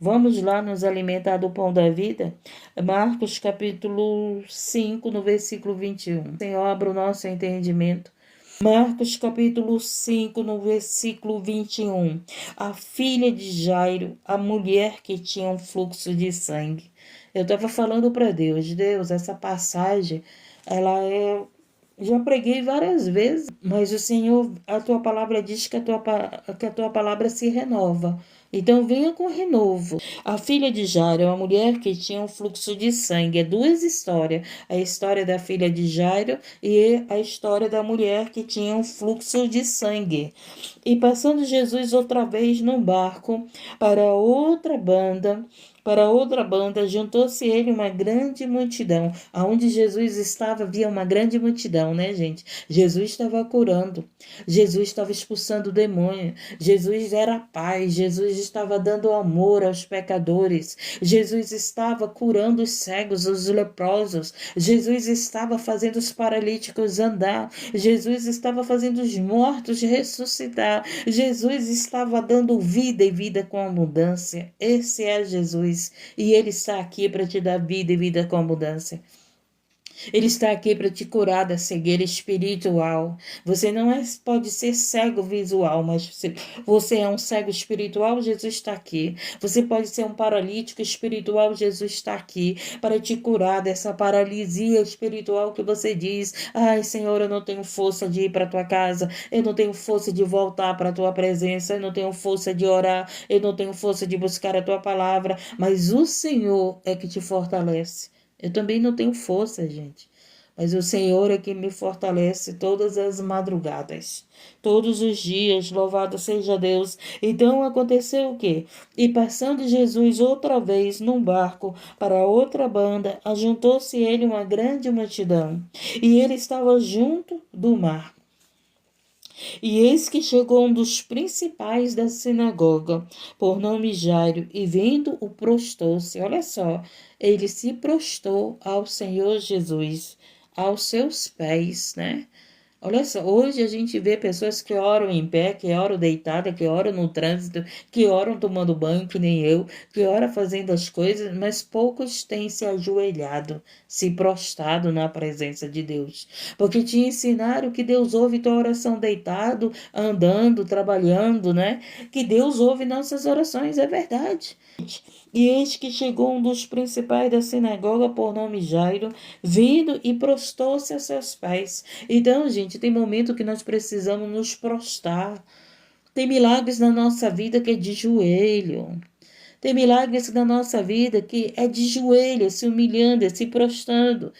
Vamos lá nos alimentar do pão da vida? Marcos capítulo 5, no versículo 21. Senhor, abra o nosso entendimento. Marcos capítulo 5, no versículo 21. A filha de Jairo, a mulher que tinha um fluxo de sangue. Eu estava falando para Deus, essa passagem, ela é... Já preguei várias vezes, mas o Senhor, a tua palavra diz que a tua palavra se renova. Então venha com renovo. A filha de Jairo é uma mulher que tinha um fluxo de sangue. É duas histórias. A história da filha de Jairo e a história da mulher que tinha um fluxo de sangue. E passando Jesus outra vez num barco para outra banda, juntou-se ele uma grande multidão. Aonde Jesus estava, havia uma grande multidão, né, gente? Jesus estava curando, Jesus estava expulsando o demônio, Jesus era paz, Jesus estava dando amor aos pecadores, Jesus estava curando os cegos, os leprosos, Jesus estava fazendo os paralíticos andar, Jesus estava fazendo os mortos ressuscitar, Jesus estava dando vida e vida com abundância. Esse é Jesus. E Ele está aqui para te dar vida e vida com abundância. Ele está aqui para te curar da cegueira espiritual. Você não pode ser cego visual, mas você é um cego espiritual, Jesus está aqui. Você pode ser um paralítico espiritual, Jesus está aqui para te curar dessa paralisia espiritual que você diz: ai, Senhor, eu não tenho força de ir para a tua casa, eu não tenho força de voltar para a tua presença, eu não tenho força de orar, eu não tenho força de buscar a tua palavra, mas o Senhor é que te fortalece. Eu também não tenho força, gente. Mas o Senhor é que me fortalece todas as madrugadas, todos os dias, louvado seja Deus. Então aconteceu o quê? E passando Jesus outra vez num barco para outra banda, ajuntou-se ele uma grande multidão, e ele estava junto do mar. E eis que chegou um dos principais da sinagoga, por nome Jairo, e vendo-o prostou-se. Olha só, ele se prostou ao Senhor Jesus, aos seus pés, né? Olha só, hoje a gente vê pessoas que oram em pé, que oram deitada, que oram no trânsito, que oram tomando banho, que nem eu, que oram fazendo as coisas, mas poucos têm se ajoelhado, se prostrado na presença de Deus. Porque te ensinaram que Deus ouve tua oração deitado, andando, trabalhando, né? Que Deus ouve nossas orações, é verdade. E eis que chegou um dos principais da sinagoga, por nome Jairo, vindo e prostou-se a seus pés. Então, gente, tem momento que nós precisamos nos prostrar. Tem milagres na nossa vida que é de joelho. Tem milagres na nossa vida que é de joelho, se humilhando, se prostrando.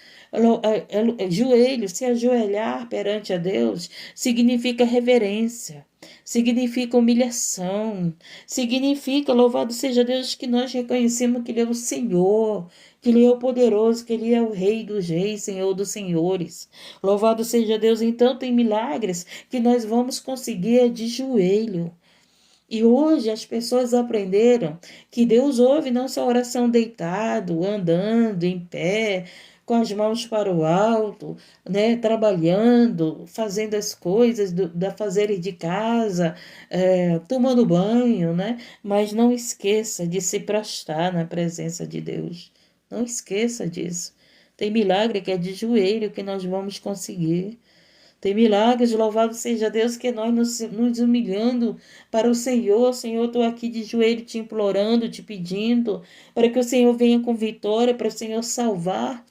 Joelho, se ajoelhar perante a Deus, significa reverência, significa humilhação, significa, louvado seja Deus, que nós reconhecemos que Ele é o Senhor, que Ele é o poderoso, que Ele é o Rei dos Reis, Senhor dos Senhores. Louvado seja Deus. Então tem milagres que nós vamos conseguir de joelho. E hoje as pessoas aprenderam que Deus ouve nossa oração deitado, andando, em pé, com as mãos para o alto, né, trabalhando, fazendo as coisas da fazeres de casa, tomando banho, né? Mas não esqueça de se prostrar na presença de Deus. Não esqueça disso. Tem milagre que é de joelho que nós vamos conseguir. Tem milagres, louvado seja Deus, que nós nos humilhando para o Senhor. Senhor, estou aqui de joelho te implorando, te pedindo, para que o Senhor venha com vitória, para o Senhor salvar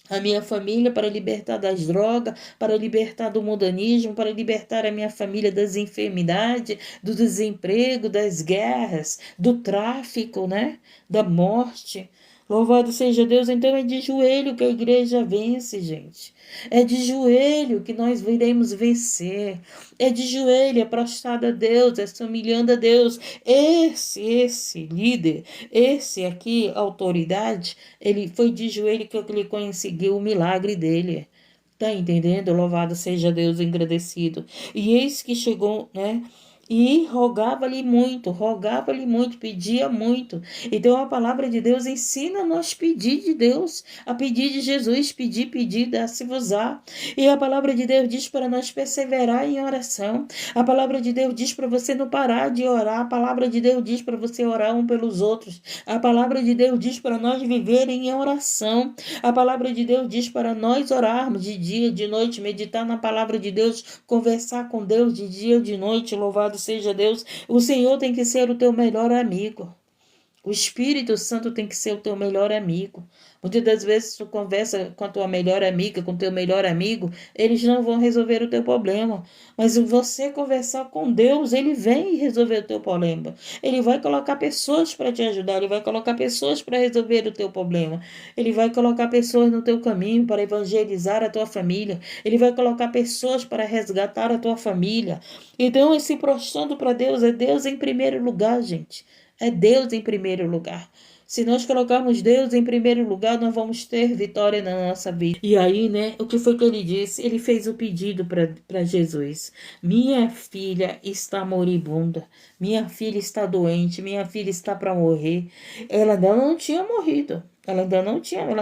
a minha família, para libertar das drogas, para libertar do mundanismo, para libertar a minha família das enfermidades, do desemprego, das guerras, do tráfico, né? Da morte. Louvado seja Deus. Então é de joelho que a igreja vence, gente. É de joelho que nós iremos vencer. É de joelho, é prostrado a Deus, é se humilhando a Deus. Esse líder, esse aqui, autoridade, ele foi de joelho que ele conseguiu o milagre dele. Tá entendendo? Louvado seja Deus, engrandecido. E eis que chegou, né? E rogava-lhe muito, pedia muito. Então a palavra de Deus ensina-nos a pedir de Deus, a pedir de Jesus, pedir, dá-se-vos-á. E a palavra de Deus diz para nós perseverar em oração. A palavra de Deus diz para você não parar de orar. A palavra de Deus diz para você orar um pelos outros. A palavra de Deus diz para nós viver em oração. A palavra de Deus diz para nós orarmos de dia, de noite, meditar na palavra de Deus, conversar com Deus de dia, de noite. Louvado seja Deus. O Senhor tem que ser o teu melhor amigo. O Espírito Santo tem que ser o teu melhor amigo. Muitas das vezes tu conversa com a tua melhor amiga, com o teu melhor amigo, eles não vão resolver o teu problema. Mas você conversar com Deus, Ele vem resolver o teu problema. Ele vai colocar pessoas para te ajudar, Ele vai colocar pessoas para resolver o teu problema. Ele vai colocar pessoas no teu caminho para evangelizar a tua família. Ele vai colocar pessoas para resgatar a tua família. Então, esse prostrando para Deus é Deus em primeiro lugar, gente. É Deus em primeiro lugar. Se nós colocarmos Deus em primeiro lugar, nós vamos ter vitória na nossa vida. E aí, né, o que foi que ele disse? Ele fez o pedido para Jesus. Minha filha está moribunda. Minha filha está doente. Minha filha está para morrer. Ela ainda não tinha morrido. Ela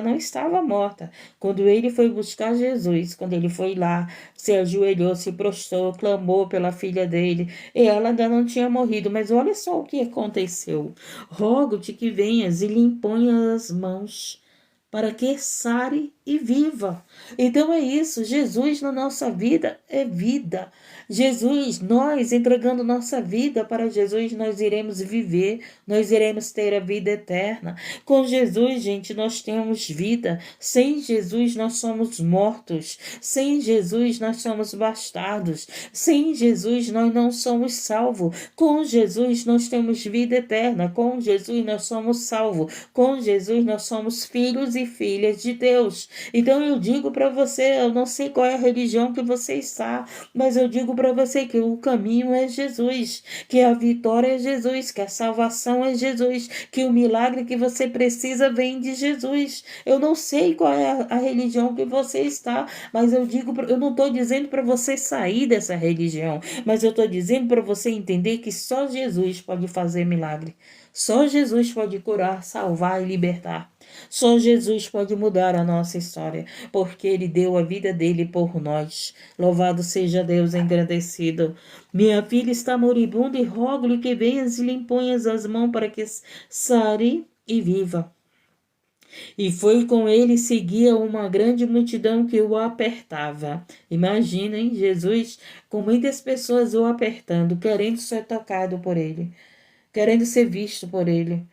não estava morta. Quando ele foi buscar Jesus, quando ele foi lá, se ajoelhou, se prostrou, clamou pela filha dele, e ela ainda não tinha morrido. Mas olha só o que aconteceu. Rogo-te que venhas e lhe imponha as mãos, para que sare e viva. Então é isso, Jesus na nossa vida é vida. Jesus, nós entregando nossa vida para Jesus, nós iremos viver, nós iremos ter a vida eterna. Com Jesus, gente, nós temos vida. Sem Jesus, nós somos mortos. Sem Jesus, nós somos bastardos. Sem Jesus, nós não somos salvos. Com Jesus, nós temos vida eterna. Com Jesus, nós somos salvos. Com Jesus, nós somos filhos e filhas de Deus. Então eu digo para você, eu não sei qual é a religião que você está, mas eu digo para você que o caminho é Jesus, que a vitória é Jesus, que a salvação é Jesus, que o milagre que você precisa vem de Jesus. Eu não sei qual é a religião que você está, mas eu digo, eu não estou dizendo para você sair dessa religião, mas eu estou dizendo para você entender que só Jesus pode fazer milagre. Só Jesus pode curar, salvar e libertar. Só Jesus pode mudar a nossa história, porque Ele deu a vida dele por nós. Louvado seja Deus, engrandecido. Minha filha está moribunda e rogo-lhe que venhas e lhe imponhas as mãos para que sare e viva. E foi com ele seguia uma grande multidão que o apertava. Imaginem Jesus com muitas pessoas o apertando, querendo ser tocado por ele, querendo ser visto por ele,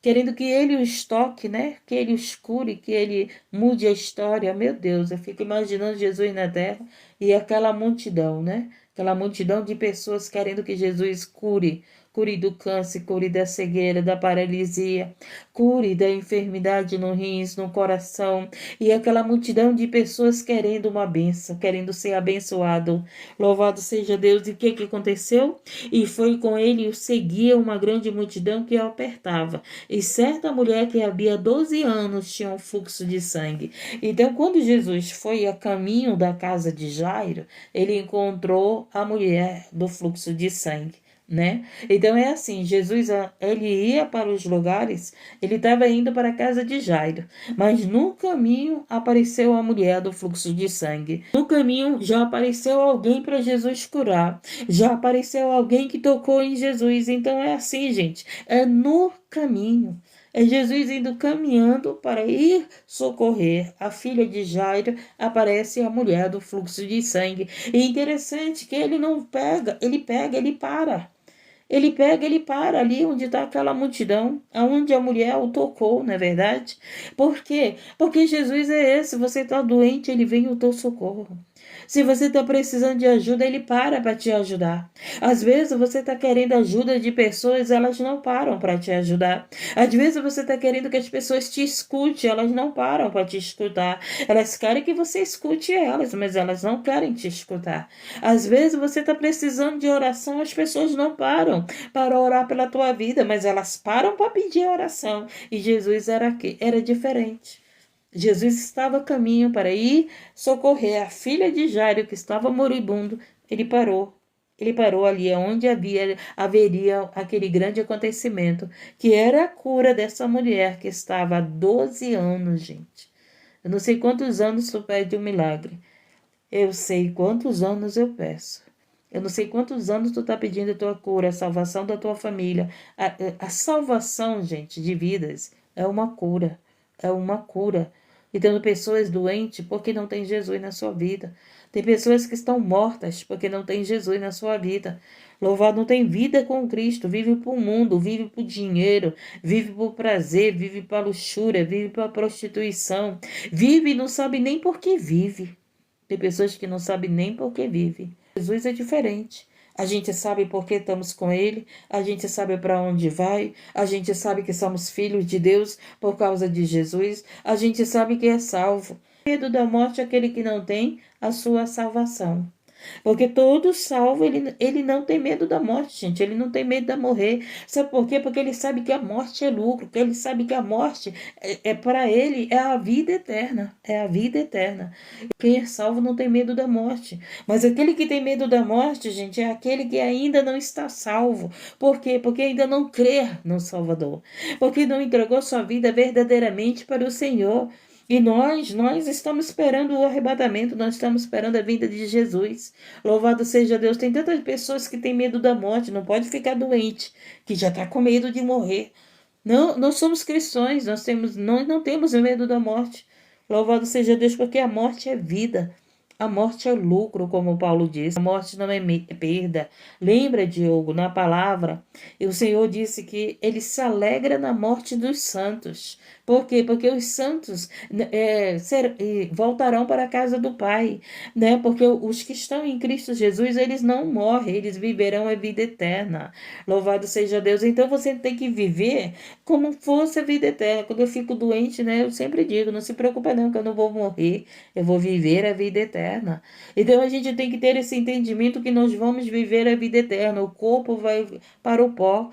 querendo que ele os toque, né? Que ele os cure, que ele mude a história. Meu Deus, eu fico imaginando Jesus na terra e aquela multidão, né? Aquela multidão de pessoas querendo que Jesus cure. Cure do câncer, cure da cegueira, da paralisia, cure da enfermidade no rins, no coração. E aquela multidão de pessoas querendo uma bênção, querendo ser abençoado. Louvado seja Deus. E o que aconteceu? E foi com ele o seguia uma grande multidão que o apertava. E certa mulher que havia 12 anos tinha um fluxo de sangue. Então, quando Jesus foi a caminho da casa de Jairo, ele encontrou a mulher do fluxo de sangue, né? Então é assim, Jesus, ele ia para os lugares, ele estava indo para a casa de Jairo, mas no caminho apareceu a mulher do fluxo de sangue. No caminho já apareceu alguém para Jesus curar, já apareceu alguém que tocou em Jesus. Então é assim, gente, é no caminho. É Jesus indo caminhando para ir socorrer a filha de Jairo, aparece a mulher do fluxo de sangue. E interessante que ele não pega, ele para. Ele pega, ele para ali onde está aquela multidão, aonde a mulher o tocou, não é verdade? Por quê? Porque Jesus é esse, você está doente, ele vem ao teu socorro. Se você está precisando de ajuda, ele para te ajudar. Às vezes você está querendo ajuda de pessoas, elas não param para te ajudar. Às vezes você está querendo que as pessoas te escutem, elas não param para te escutar. Elas querem que você escute elas, mas elas não querem te escutar. Às vezes você está precisando de oração, as pessoas não param para orar pela tua vida, mas elas param para pedir oração. E Jesus era diferente. Jesus estava a caminho para ir socorrer a filha de Jairo, que estava moribundo. Ele parou. Ele parou ali onde haveria aquele grande acontecimento, que era a cura dessa mulher que estava há 12 anos, gente. Eu não sei quantos anos tu pede um milagre. Eu sei quantos anos eu peço. Eu não sei quantos anos tu está pedindo a tua cura, a salvação da tua família. A salvação, gente, de vidas é uma cura. É uma cura. E tendo pessoas doentes porque não tem Jesus na sua vida. Tem pessoas que estão mortas porque não tem Jesus na sua vida. Louvado, não tem vida com Cristo, vive para o mundo, vive para o dinheiro, vive para o prazer, vive para a luxúria, vive para a prostituição, vive e não sabe nem por que vive. Tem pessoas que não sabem nem por que vive. Jesus é diferente. A gente sabe por que estamos com Ele, a gente sabe para onde vai, a gente sabe que somos filhos de Deus por causa de Jesus, a gente sabe que é salvo. O medo da morte é aquele que não tem a sua salvação. Porque todo salvo, ele não tem medo da morte, gente. Ele não tem medo de morrer. Sabe por quê? Porque ele sabe que a morte é lucro. Porque ele sabe que a morte para ele, é a vida eterna. É a vida eterna. Quem é salvo não tem medo da morte. Mas aquele que tem medo da morte, gente, é aquele que ainda não está salvo. Por quê? Porque ainda não crê no Salvador. Porque não entregou sua vida verdadeiramente para o Senhor. E nós estamos esperando o arrebatamento, nós estamos esperando a vinda de Jesus. Louvado seja Deus. Tem tantas pessoas que têm medo da morte, não pode ficar doente, que já está com medo de morrer. Não, nós somos cristãos, nós não temos medo da morte. Louvado seja Deus, porque a morte é vida. A morte é lucro, como Paulo disse. A morte não é perda. Lembra, Diogo, na palavra, o Senhor disse que ele se alegra na morte dos santos. Por quê? Porque os santos voltarão para a casa do Pai, né? Porque os que estão em Cristo Jesus, eles não morrem, eles viverão a vida eterna. Louvado seja Deus. Então você tem que viver como fosse a vida eterna. Quando eu fico doente, né? Eu sempre digo, não se preocupa não, que eu não vou morrer, eu vou viver a vida eterna. Então a gente tem que ter esse entendimento que nós vamos viver a vida eterna. O corpo vai para o pó.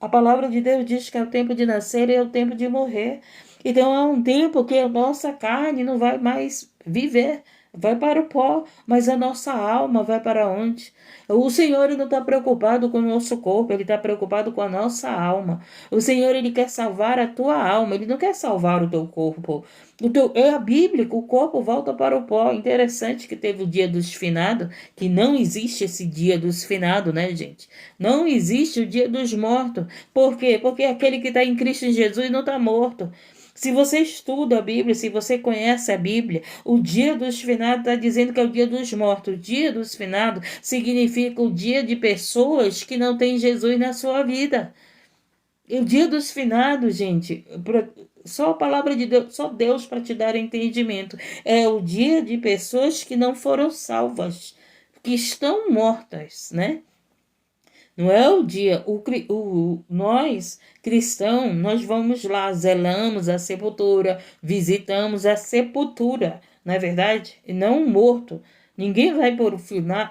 A palavra de Deus diz que é o tempo de nascer e é o tempo de morrer. Então há um tempo que a nossa carne não vai mais viver, vai para o pó, mas a nossa alma vai para onde? O Senhor ele não está preocupado com o nosso corpo, ele está preocupado com a nossa alma. O Senhor ele quer salvar a tua alma, ele não quer salvar o teu corpo. É a Bíblia, o corpo volta para o pó. Interessante que teve o dia dos finados, que não existe esse dia dos finados, né, gente? Não existe o dia dos mortos. Por quê? Porque aquele que está em Cristo Jesus não está morto. Se você estuda a Bíblia, se você conhece a Bíblia, o dia dos finados está dizendo que é o dia dos mortos. O dia dos finados significa o dia de pessoas que não têm Jesus na sua vida. E o dia dos finados, gente, só a palavra de Deus, só Deus para te dar entendimento. É o dia de pessoas que não foram salvas, que estão mortas, né? Não é o dia, nós cristãos, nós vamos lá, zelamos a sepultura, visitamos a sepultura, não é verdade? E não o morto. Ninguém vai para o final,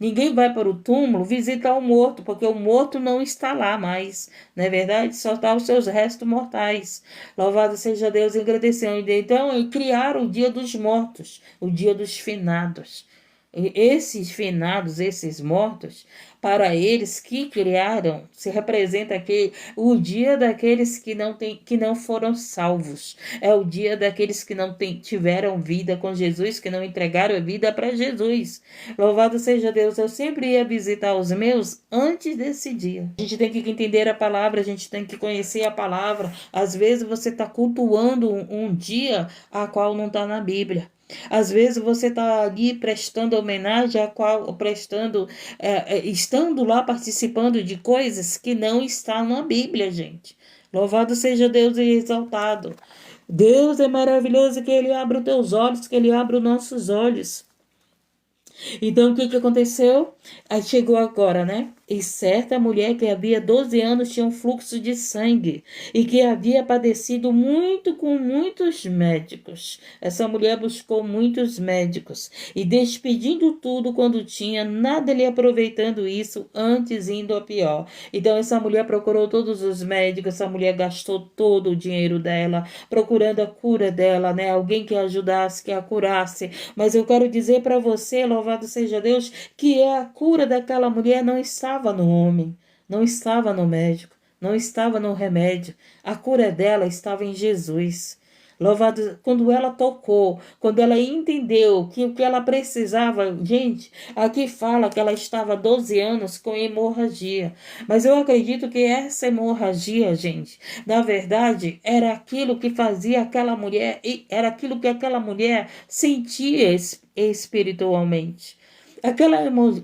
ninguém vai para o túmulo visitar o morto, porque o morto não está lá mais, não é verdade? Só estão os seus restos mortais. Louvado seja Deus, agradecendo. Então, criaram o dia dos mortos, o dia dos finados. Esses finados, esses mortos, para eles que criaram, se representa aqui o dia daqueles que não foram salvos. É o dia daqueles que não tiveram vida com Jesus, que não entregaram a vida para Jesus. Louvado seja Deus. Eu sempre ia visitar os meus antes desse dia. A gente tem que entender a palavra, a gente tem que conhecer a palavra. Às vezes você está cultuando um dia a qual não está na Bíblia. Às vezes você está ali prestando homenagem estando lá participando de coisas que não estão na Bíblia, gente. Louvado seja Deus e exaltado. Deus é maravilhoso, que Ele abra os teus olhos, que Ele abra os nossos olhos. Então, o que aconteceu? Aí chegou agora, né? E certa mulher que havia 12 anos tinha um fluxo de sangue e que havia padecido muito com muitos médicos. Essa mulher buscou muitos médicos e despedindo tudo quando tinha, nada lhe aproveitando isso, antes indo a pior. Então, essa mulher procurou todos os médicos, essa mulher gastou todo o dinheiro dela, procurando a cura dela, né? Alguém que a ajudasse, que a curasse. Mas eu quero dizer para você, louvado louvado seja Deus, que a cura daquela mulher não estava no homem, não estava no médico, não estava no remédio. A cura dela estava em Jesus. Louvado, quando ela tocou, quando ela entendeu que o que ela precisava, gente, aqui fala que ela estava 12 anos com hemorragia, mas eu acredito que essa hemorragia, gente, na verdade, era aquilo que fazia aquela mulher, e era aquilo que aquela mulher sentia espiritualmente. Aquela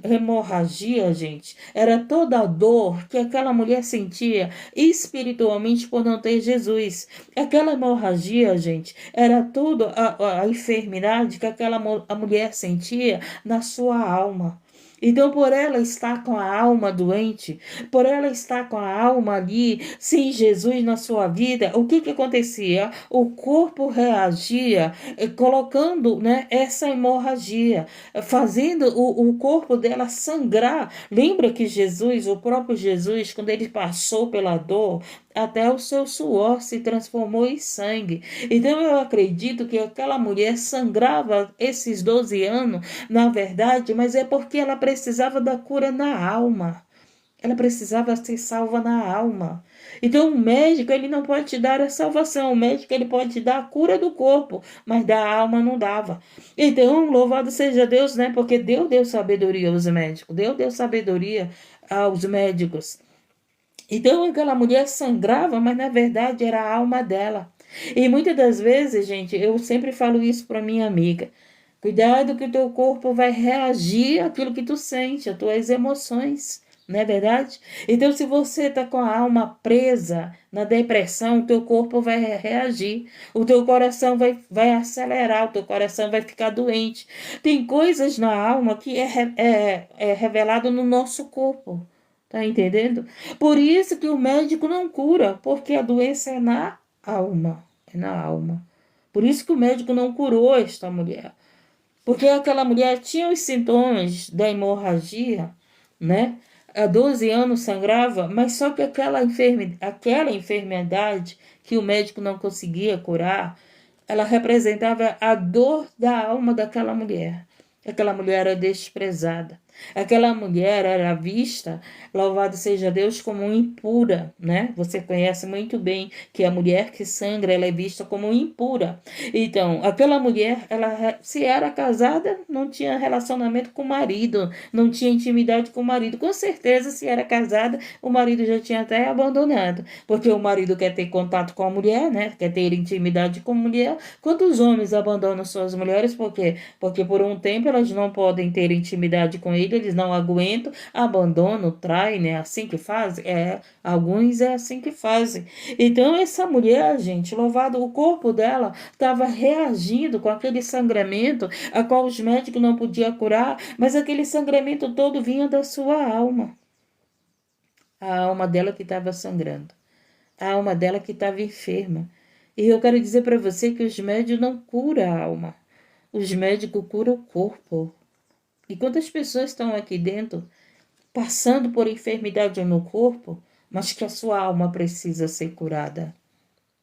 hemorragia, gente, era toda a dor que aquela mulher sentia espiritualmente por não ter Jesus. Aquela hemorragia, gente, era tudo a enfermidade que a mulher sentia na sua alma. Então, por ela estar com a alma doente, por ela estar com a alma ali, sem Jesus na sua vida, o que acontecia? O corpo reagia, colocando, né, essa hemorragia, fazendo o corpo dela sangrar. Lembra que Jesus, o próprio Jesus, quando ele passou pela dor, até o seu suor se transformou em sangue. Então eu acredito que aquela mulher sangrava esses 12 anos, na verdade, mas é porque ela precisava da cura na alma. Ela precisava ser salva na alma. Então o médico, ele não pode te dar a salvação. O médico, ele pode te dar a cura do corpo, mas da alma não dava. Então, louvado seja Deus, né? Porque Deus deu sabedoria aos médicos. Deus deu sabedoria aos médicos. Então aquela mulher sangrava, mas na verdade era a alma dela. E muitas das vezes, gente, eu sempre falo isso para minha amiga. Cuidado que o teu corpo vai reagir àquilo que tu sente, às tuas emoções. Não é verdade? Então, se você está com a alma presa na depressão, o teu corpo vai reagir. O teu coração vai acelerar, o teu coração vai ficar doente. Tem coisas na alma que é revelado no nosso corpo. Tá entendendo? Por isso que o médico não cura, porque a doença é na alma. É na alma. Por isso que o médico não curou esta mulher. Porque aquela mulher tinha os sintomas da hemorragia, né? Há 12 anos sangrava, mas só que aquela enfermidade que o médico não conseguia curar, ela representava a dor da alma daquela mulher. Aquela mulher era desprezada. Aquela mulher era vista, louvado seja Deus, como impura, né? Você conhece muito bem que a mulher que sangra, ela é vista como impura. Então, aquela mulher, ela, se era casada, não tinha relacionamento com o marido, não tinha intimidade com o marido. Com certeza, se era casada, o marido já tinha até abandonado, porque o marido quer ter contato com a mulher, né? Quer ter intimidade com a mulher. Quantos homens abandonam suas mulheres? Por quê? Porque por um tempo elas não podem ter intimidade com eles não aguentam, abandonam, traem, né? Assim que fazem? Alguns é assim que fazem. Então, essa mulher, gente, louvado, o corpo dela estava reagindo com aquele sangramento a qual os médicos não podiam curar, mas aquele sangramento todo vinha da sua alma. A alma dela que estava sangrando. A alma dela que estava enferma. E eu quero dizer para você que os médicos não curam a alma. Os médicos curam o corpo. E quantas pessoas estão aqui dentro passando por enfermidade no corpo, mas que a sua alma precisa ser curada?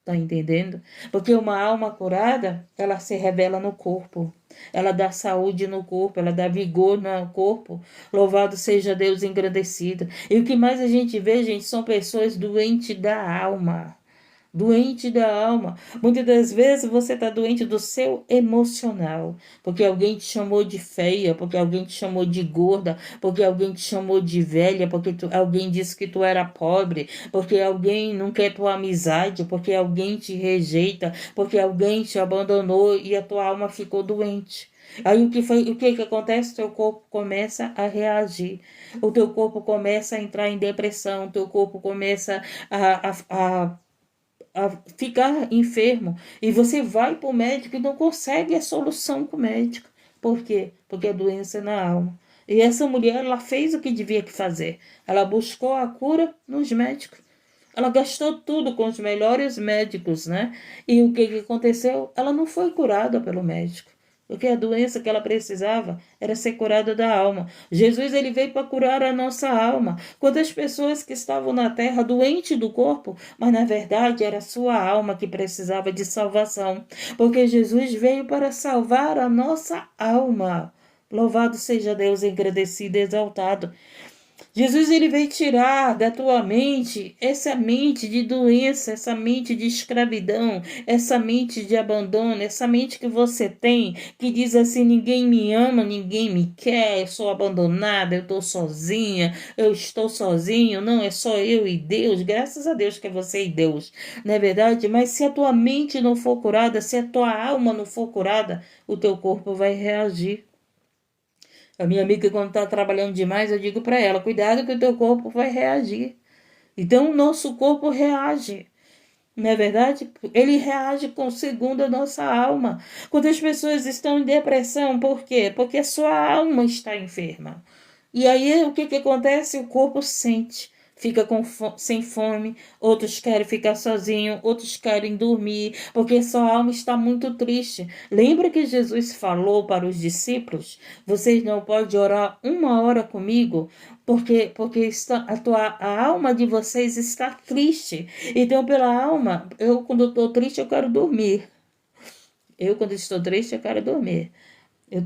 Tá entendendo? Porque uma alma curada, ela se revela no corpo. Ela dá saúde no corpo, ela dá vigor no corpo. Louvado seja Deus engrandecido. E o que mais a gente vê, gente, são pessoas doentes da alma. Doente da alma. Muitas das vezes você está doente do seu emocional, porque alguém te chamou de feia, porque alguém te chamou de gorda, porque alguém te chamou de velha, porque alguém disse que tu era pobre, porque alguém não quer tua amizade, porque alguém te rejeita, porque alguém te abandonou e a tua alma ficou doente. Aí o que acontece? O teu corpo começa a reagir, o teu corpo começa a entrar em depressão, o teu corpo começa a ficar enfermo e você vai para o médico e não consegue a solução com o médico. Por quê? Porque a doença é na alma. E essa mulher, ela fez o que devia que fazer. Ela buscou a cura nos médicos. Ela gastou tudo com os melhores médicos, né? E o que aconteceu? Ela não foi curada pelo médico. Porque a doença que ela precisava era ser curada da alma. Jesus, ele veio para curar a nossa alma. Quantas pessoas que estavam na terra doentes do corpo, mas na verdade era a sua alma que precisava de salvação. Porque Jesus veio para salvar a nossa alma. Louvado seja Deus, engrandecido e exaltado. Jesus, ele veio tirar da tua mente essa mente de doença, essa mente de escravidão, essa mente de abandono, essa mente que você tem, que diz assim: ninguém me ama, ninguém me quer, eu sou abandonada, eu estou sozinha, eu estou sozinho. Não, é só eu e Deus. Graças a Deus que é você e Deus, não é verdade? Mas se a tua mente não for curada, se a tua alma não for curada, o teu corpo vai reagir. A minha amiga, quando está trabalhando demais, eu digo para ela: cuidado que o teu corpo vai reagir. Então, o nosso corpo reage. Não é verdade? Ele reage com segundo a nossa alma. Quando as pessoas estão em depressão, por quê? Porque a sua alma está enferma. E aí, o que, que acontece? O corpo sente. Fica sem fome, outros querem ficar sozinhos, outros querem dormir, porque sua alma está muito triste. Lembra que Jesus falou para os discípulos: vocês não podem orar 1 hora comigo, porque a alma de vocês está triste. Então, pela alma, quando eu estou triste, eu quero dormir. Quando estou triste, eu quero dormir.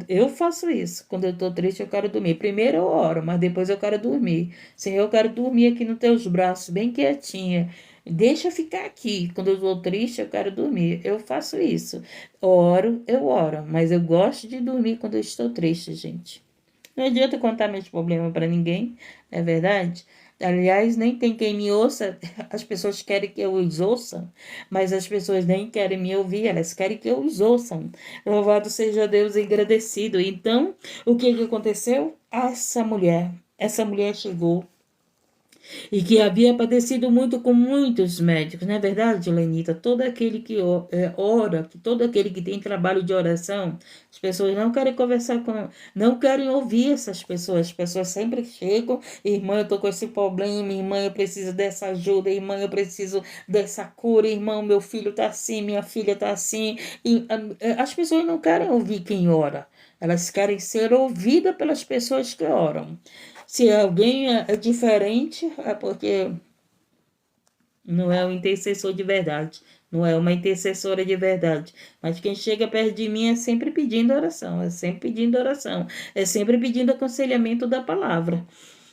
Eu faço isso. Quando eu estou triste, eu quero dormir. Primeiro eu oro, mas depois eu quero dormir. Senhor, eu quero dormir aqui nos teus braços, bem quietinha. Deixa eu ficar aqui. Quando eu estou triste, eu quero dormir. Eu faço isso. Eu oro, mas eu gosto de dormir quando eu estou triste, gente. Não adianta contar meus problemas para ninguém, não é verdade? Aliás, nem tem quem me ouça. As pessoas querem que eu os ouça, mas as pessoas nem querem me ouvir, elas querem que eu os ouçam. Louvado seja Deus, agradecido. Então, o que aconteceu? Essa mulher chegou e que havia padecido muito com muitos médicos, não é verdade, Lenita? Todo aquele que ora, todo aquele que tem trabalho de oração, as pessoas não querem conversar não querem ouvir essas pessoas. As pessoas sempre chegam: irmã, eu estou com esse problema, irmã, eu preciso dessa ajuda, irmã, eu preciso dessa cura, irmão, meu filho está assim, minha filha está assim. E as pessoas não querem ouvir quem ora, elas querem ser ouvidas pelas pessoas que oram. Se alguém é diferente, é porque não é um intercessor de verdade, não é uma intercessora de verdade. Mas quem chega perto de mim é sempre pedindo oração, é sempre pedindo oração, é sempre pedindo aconselhamento da palavra.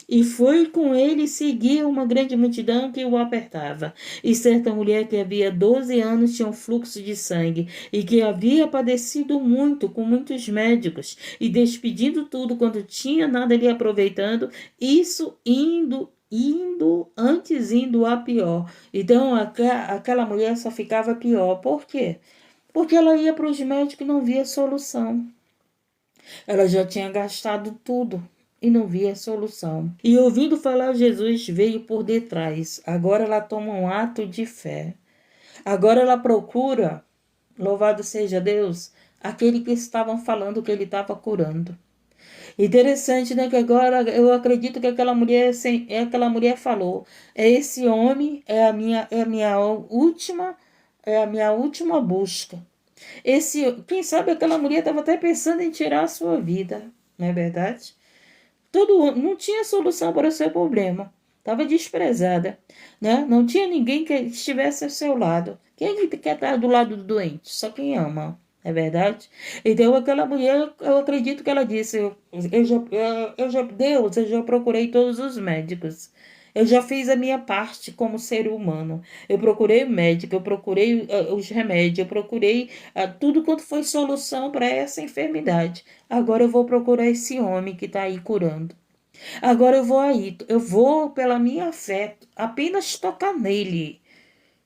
E foi com ele seguir uma grande multidão que o apertava. E certa mulher que havia 12 anos tinha um fluxo de sangue, e que havia padecido muito com muitos médicos, e despedindo tudo quando tinha nada lhe aproveitando, isso indo a pior. Então aquela mulher só ficava pior. Por quê? Porque ela ia para os médicos e não via solução. Ela já tinha gastado tudo e não via solução. E ouvindo falar, Jesus veio por detrás. Agora ela toma um ato de fé. Agora ela procura, louvado seja Deus, aquele que estavam falando que ele estava curando. Interessante, né? Que agora eu acredito que aquela mulher falou: esse homem é a minha última busca. Quem sabe aquela mulher estava até pensando em tirar a sua vida, não é verdade? Não tinha solução para o seu problema. Estava desprezada, né? Não tinha ninguém que estivesse ao seu lado. Quem quer estar do lado do doente? Só quem ama, é verdade? Então aquela mulher, eu acredito que ela disse: Deus, eu já procurei todos os médicos. Eu já fiz a minha parte como ser humano. Eu procurei o médico, eu procurei os remédios, eu procurei tudo quanto foi solução para essa enfermidade. Agora eu vou procurar esse homem que está aí curando. Agora eu vou pela minha fé, apenas tocar nele.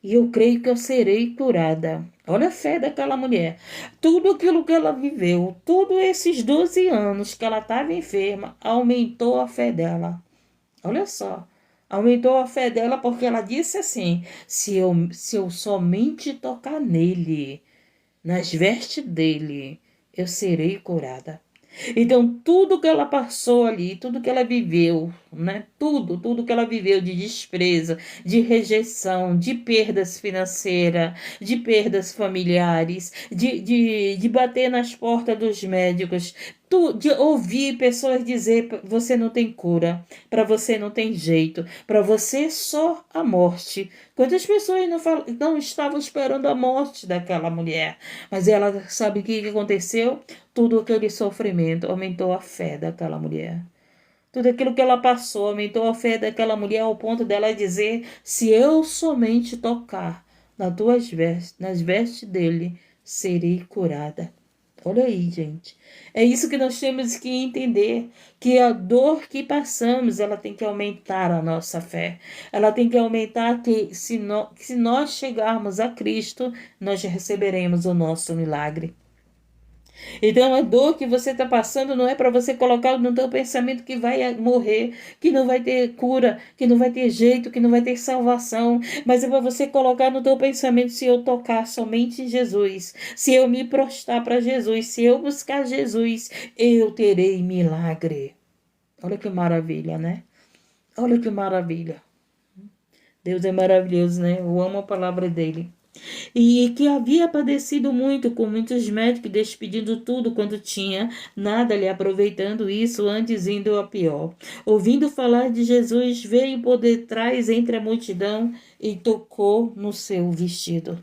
E eu creio que eu serei curada. Olha a fé daquela mulher. Tudo aquilo que ela viveu, todos esses 12 anos que ela estava enferma, aumentou a fé dela. Olha só. Aumentou a fé dela porque ela disse assim: se eu somente tocar nele, nas vestes dele, eu serei curada. Então, tudo que ela passou ali, tudo que ela viveu, né? Tudo que ela viveu de desprezo, de rejeição, de perdas financeiras, de perdas familiares, de bater nas portas dos médicos, de ouvir pessoas dizer você não tem cura, para você não tem jeito, para você só a morte. Quantas pessoas não estavam esperando a morte daquela mulher, mas ela sabe o que aconteceu? Tudo aquele sofrimento aumentou a fé daquela mulher. Tudo aquilo que ela passou aumentou a fé daquela mulher ao ponto dela dizer: se eu somente tocar nas vestes dele, serei curada. Olha aí, gente. É isso que nós temos que entender, que a dor que passamos, ela tem que aumentar a nossa fé. Ela tem que aumentar que se nós chegarmos a Cristo, nós receberemos o nosso milagre. Então a dor que você está passando não é para você colocar no teu pensamento que vai morrer, que não vai ter cura, que não vai ter jeito, que não vai ter salvação, mas é para você colocar no teu pensamento: se eu tocar somente em Jesus, se eu me prostrar para Jesus, se eu buscar Jesus, eu terei milagre. Olha que maravilha, né? Olha que maravilha. Deus é maravilhoso, né? Eu amo a palavra dele. E que havia padecido muito, com muitos médicos despedindo tudo quanto tinha, nada lhe aproveitando isso, antes indo a pior. Ouvindo falar de Jesus, veio por detrás entre a multidão e tocou no seu vestido.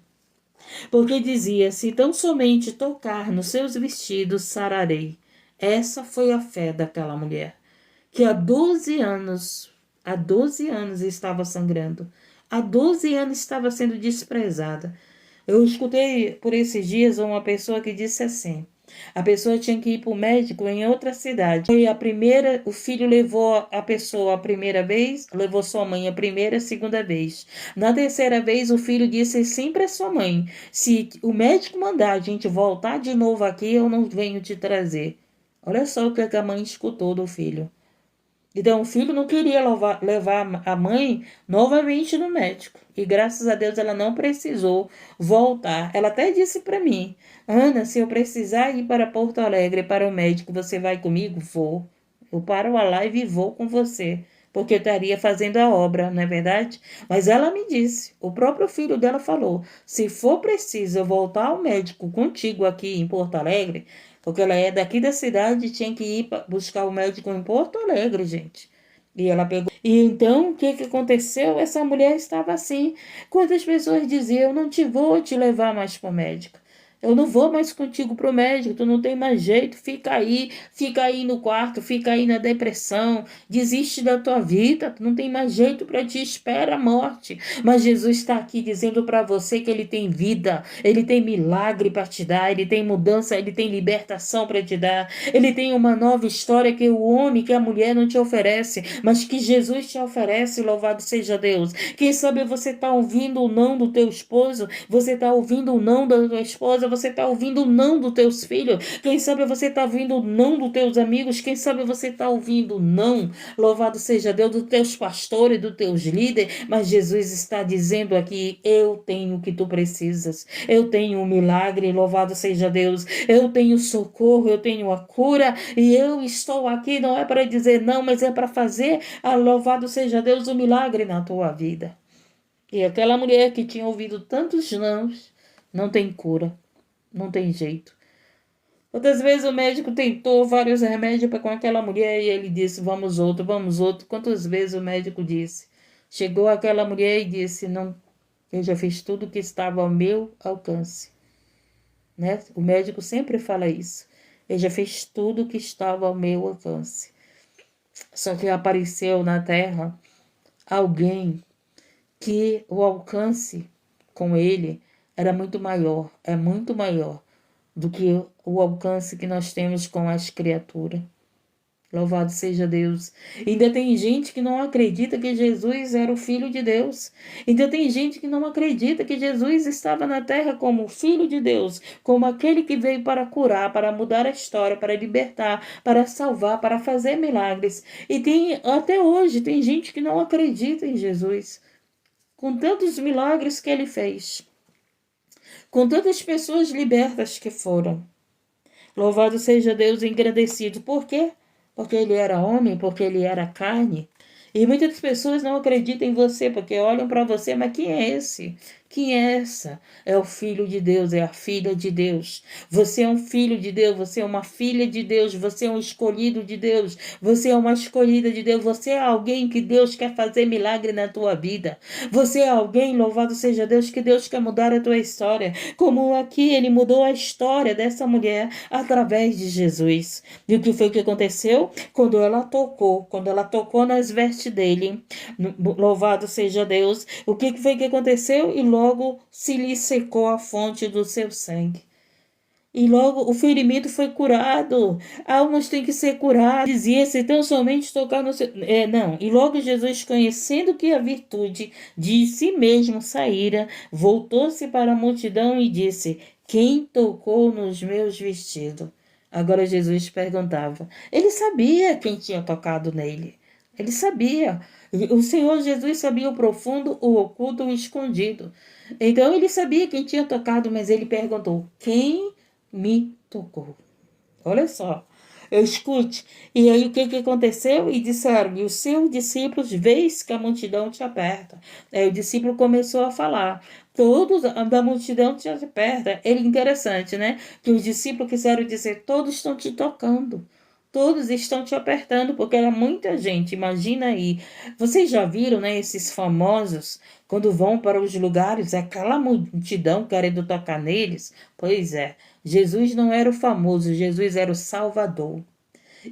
Porque dizia: se tão somente tocar nos seus vestidos, sararei. Essa foi a fé daquela mulher, que há 12 anos estava sangrando. Há 12 anos estava sendo desprezada. Eu escutei por esses dias uma pessoa que disse assim: a pessoa tinha que ir para o médico em outra cidade. E o filho levou a pessoa a primeira vez, levou sua mãe a primeira, a segunda vez. Na terceira vez, o filho disse sim para sua mãe: se o médico mandar a gente voltar de novo aqui, eu não venho te trazer. Olha só o que a mãe escutou do filho. Então, o filho não queria levar a mãe novamente no médico. E graças a Deus ela não precisou voltar. Ela até disse para mim: Ana, se eu precisar ir para Porto Alegre para o médico, você vai comigo? Vou. Eu paro a live e vou com você. Porque eu estaria fazendo a obra, não é verdade? Mas ela me disse, o próprio filho dela falou: se for preciso eu voltar ao médico contigo aqui em Porto Alegre, porque ela é daqui da cidade, tinha que ir buscar o médico em Porto Alegre, gente. E ela pegou. E então, o que aconteceu? Essa mulher estava assim. Quantas pessoas diziam: eu não te vou te levar mais para o médico. Eu não vou mais contigo pro médico, tu não tem mais jeito, fica aí no quarto, fica aí na depressão, desiste da tua vida, tu não tem mais jeito para ti, espera a morte. Mas Jesus está aqui dizendo para você que ele tem vida, ele tem milagre para te dar, ele tem mudança, ele tem libertação para te dar, ele tem uma nova história que o homem, que a mulher não te oferece, mas que Jesus te oferece, louvado seja Deus. Quem sabe você está ouvindo o não do teu esposo, você está ouvindo o não da tua esposa, você está ouvindo o não dos teus filhos, quem sabe você está ouvindo o não dos teus amigos, quem sabe você está ouvindo o não, louvado seja Deus, dos teus pastores, dos teus líderes, mas Jesus está dizendo aqui: eu tenho o que tu precisas, eu tenho um milagre, louvado seja Deus, eu tenho socorro, eu tenho a cura, e eu estou aqui, não é para dizer não, mas é para fazer, louvado seja Deus, o milagre na tua vida. E aquela mulher que tinha ouvido tantos nãos, não tem cura. Não tem jeito. Outras vezes o médico tentou vários remédios com aquela mulher e ele disse: vamos outro, vamos outro. Quantas vezes o médico disse? Chegou aquela mulher e disse: não, eu já fiz tudo que estava ao meu alcance. Né? O médico sempre fala isso. Eu já fiz tudo que estava ao meu alcance. Só que apareceu na terra alguém que o alcance com ele era muito maior, é muito maior do que o alcance que nós temos com as criaturas. Louvado seja Deus. Ainda tem gente que não acredita que Jesus era o Filho de Deus. Ainda tem gente que não acredita que Jesus estava na terra como o Filho de Deus, como aquele que veio para curar, para mudar a história, para libertar, para salvar, para fazer milagres. E até hoje tem gente que não acredita em Jesus, com tantos milagres que ele fez, com tantas pessoas libertas que foram. Louvado seja Deus, engrandecido. Por quê? Porque ele era homem, porque ele era carne. E muitas pessoas não acreditam em você, porque olham para você, mas quem é esse? Quem é essa? É o filho de Deus, é a filha de Deus. Você é um filho de Deus, você é uma filha de Deus, você é um escolhido de Deus, você é uma escolhida de Deus, você é alguém que Deus quer fazer milagre na tua vida. Você é alguém, louvado seja Deus, que Deus quer mudar a tua história. Como aqui ele mudou a história dessa mulher através de Jesus. E o que foi que aconteceu? Quando ela tocou nas vestes dele, louvado seja Deus, o que foi que aconteceu? E logo se lhe secou a fonte do seu sangue. E logo o ferimento foi curado. Almas têm que ser curadas. Dizia, se tão somente tocar no seu... não. E logo Jesus, conhecendo que a virtude de si mesmo saíra, voltou-se para a multidão e disse, quem tocou nos meus vestidos? Agora Jesus perguntava. Ele sabia quem tinha tocado nele. Ele sabia. O Senhor Jesus sabia o profundo, o oculto, o escondido. Então ele sabia quem tinha tocado, mas ele perguntou, quem me tocou? Olha só, eu escute. E aí o que aconteceu? E disseram, e os seus discípulos, vês que a multidão te aperta. Aí o discípulo começou a falar, todos da multidão te aperta. Ele interessante, né? Que os discípulos quiseram dizer, todos estão te tocando. Todos estão te apertando, porque era muita gente, imagina aí. Vocês já viram, né, esses famosos, quando vão para os lugares, aquela multidão querendo tocar neles? Pois é, Jesus não era o famoso, Jesus era o Salvador.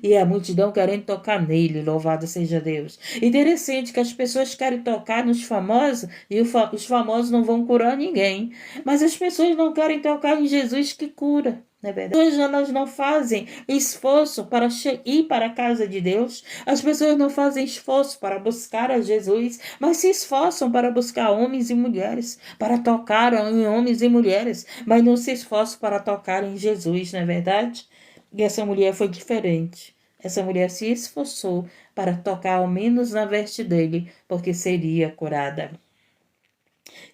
E a multidão querendo tocar nele, louvado seja Deus. Interessante que as pessoas querem tocar nos famosos e os famosos não vão curar ninguém. Mas as pessoas não querem tocar em Jesus que cura. Não é verdade? Hoje elas não fazem esforço para ir para a casa de Deus. As pessoas não fazem esforço para buscar a Jesus, mas se esforçam para buscar homens e mulheres, para tocar em homens e mulheres, mas não se esforçam para tocar em Jesus, não é verdade? E essa mulher foi diferente. Essa mulher se esforçou para tocar ao menos na veste dele, porque seria curada.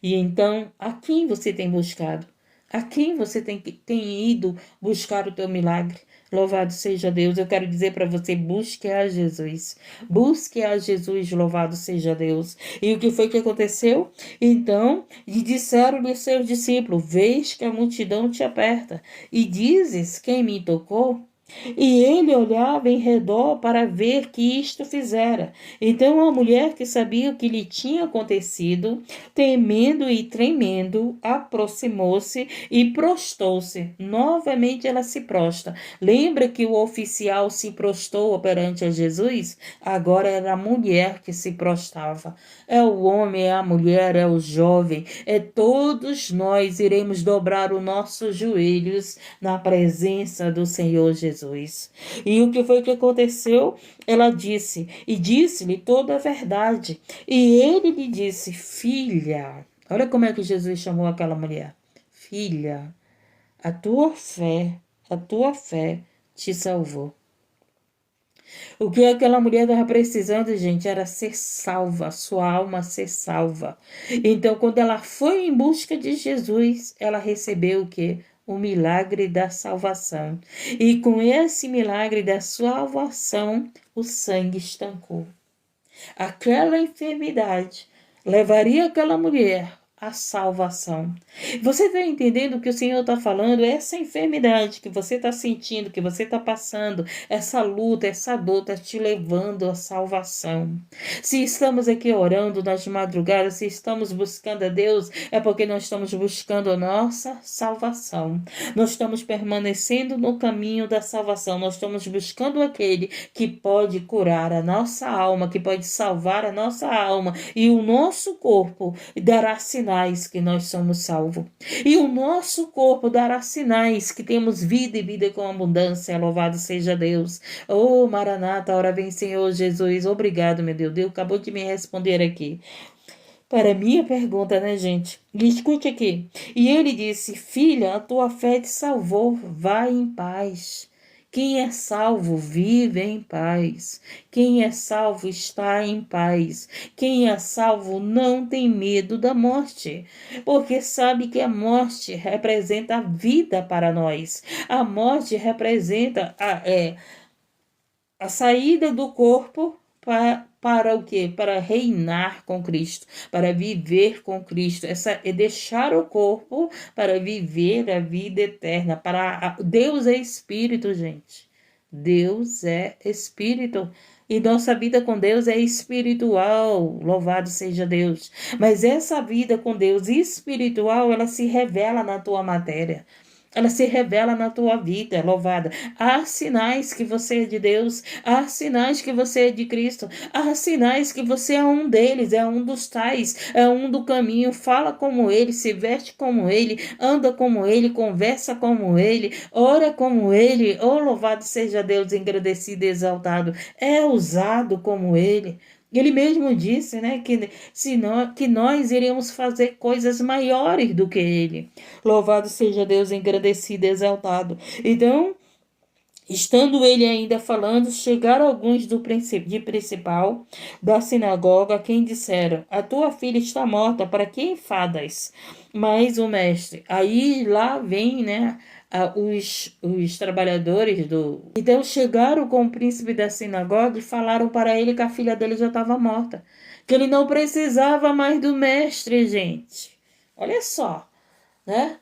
E então, a quem você tem buscado? A quem você tem ido buscar o teu milagre? Louvado seja Deus. Eu quero dizer para você, busque a Jesus. Busque a Jesus, louvado seja Deus. E o que foi que aconteceu? Então, e disseram-lhe seus discípulos, vês que a multidão te aperta, e dizes, quem me tocou? E ele olhava em redor para ver que isto fizera. Então a mulher, que sabia o que lhe tinha acontecido, temendo e tremendo, aproximou-se e prostou-se. Novamente ela se prosta. Lembra que o oficial se prostou perante a Jesus? Agora era a mulher que se prostava. É o homem, é a mulher, é o jovem, é todos nós iremos dobrar os nossos joelhos na presença do Senhor Jesus. E o que foi que aconteceu? Ela disse, e disse-lhe toda a verdade. E ele lhe disse, filha, olha como é que Jesus chamou aquela mulher. Filha, a tua fé te salvou. O que aquela mulher estava precisando, gente, era ser salva, sua alma ser salva. Então, quando ela foi em busca de Jesus, ela recebeu o quê? O milagre da salvação. E com esse milagre da salvação, o sangue estancou. Aquela enfermidade levaria aquela mulher à salvação. Você está entendendo o que o Senhor está falando? Essa enfermidade que você está sentindo, que você está passando, essa luta, essa dor está te levando à salvação. Se estamos aqui orando nas madrugadas, se estamos buscando a Deus, é porque nós estamos buscando a nossa salvação. Nós estamos permanecendo no caminho da salvação. Nós estamos buscando aquele que pode curar a nossa alma, que pode salvar a nossa alma e o nosso corpo dará sinais que nós somos salvos. E o nosso corpo dará sinais que temos vida e vida com abundância. Louvado seja Deus. Oh, Maranata, ora vem Senhor Jesus. Obrigado, meu Deus. Deus acabou de me responder aqui. Para minha pergunta, né, gente? E escute aqui. E ele disse, filha, a tua fé te salvou. Vai em paz. Quem é salvo vive em paz. Quem é salvo está em paz. Quem é salvo não tem medo da morte, porque sabe que a morte representa a vida para nós. A morte representa a saída do corpo para o quê? Para reinar com Cristo, para viver com Cristo. Essa é deixar o corpo para viver a vida eterna. Deus é espírito, gente. Deus é espírito. E nossa vida com Deus é espiritual, louvado seja Deus. Mas essa vida com Deus espiritual, ela se revela na tua matéria. Ela se revela na tua vida, louvada. Há sinais que você é de Deus, há sinais que você é de Cristo, há sinais que você é um deles, é um dos tais, é um do caminho, fala como ele, se veste como ele, anda como ele, conversa como ele, ora como ele. Oh, louvado seja Deus, engrandecido e exaltado, é usado como ele. Ele mesmo disse, né, que nós iríamos fazer coisas maiores do que ele. Louvado seja Deus, engrandecido e exaltado. Então, estando ele ainda falando, chegaram alguns de principal da sinagoga, a quem disseram: a tua filha está morta, para que enfadas? Mas o mestre, aí lá vem, né, os trabalhadores do... Então chegaram com o príncipe da sinagoga e falaram para ele que a filha dele já estava morta, que ele não precisava mais do mestre, gente. Olha só, né?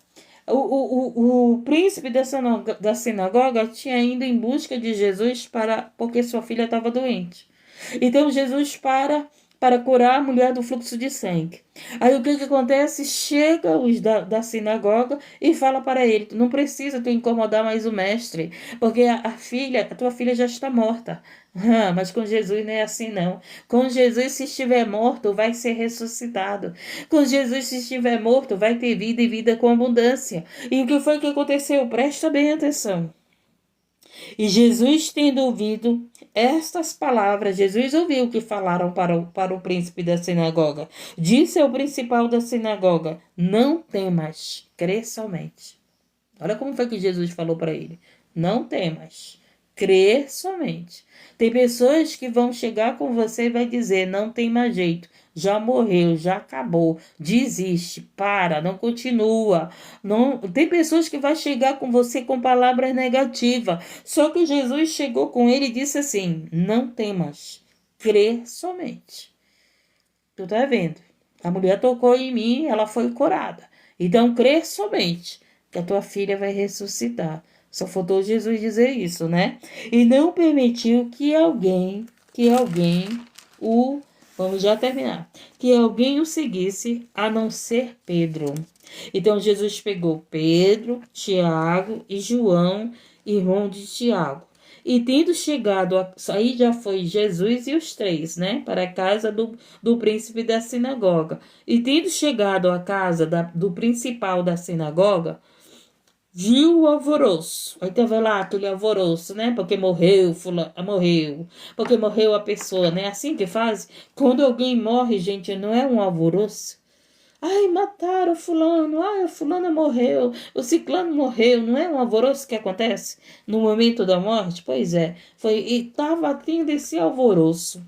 O príncipe da sinagoga tinha ido em busca de Jesus porque sua filha estava doente. Então Jesus para curar a mulher do fluxo de sangue. Aí o que acontece? Chega os da sinagoga e fala para ele: não precisa tu incomodar mais o mestre, porque a tua filha já está morta. Mas com Jesus não é assim não. Com Jesus, se estiver morto, vai ser ressuscitado. Com Jesus, se estiver morto, vai ter vida e vida com abundância. E o que foi que aconteceu? Presta bem atenção. E Jesus, tendo ouvido estas palavras, Jesus ouviu o que falaram para o príncipe da sinagoga. Disse ao principal da sinagoga: não temas, crê somente. Olha como foi que Jesus falou para ele: não temas, crê somente. Tem pessoas que vão chegar com você e vai dizer: não tem mais jeito, já morreu, já acabou, desiste, para, não continua. Não, tem pessoas que vão chegar com você com palavras negativas. Só que Jesus chegou com ele e disse assim: não temas, crê somente. Tu tá vendo? A mulher tocou em mim, ela foi curada. Então crê somente que a tua filha vai ressuscitar. Só faltou Jesus dizer isso, né? E não permitiu que alguém o... Vamos já terminar. Que alguém o seguisse, a não ser Pedro. Então Jesus pegou Pedro, Tiago e João, irmão de Tiago. E tendo chegado, aí já foi Jesus e os três, né? Para a casa do príncipe da sinagoga. E tendo chegado à casa do principal da sinagoga, viu o alvoroço. Aí tava lá aquele alvoroço, né? Porque morreu, fulano, morreu. Porque morreu a pessoa, né? Assim que faz. Quando alguém morre, gente, não é um alvoroço. Ai, mataram fulano. Ai, a fulana morreu. O ciclano morreu. Não é um alvoroço que acontece no momento da morte? Pois é. E tava tendo esse alvoroço.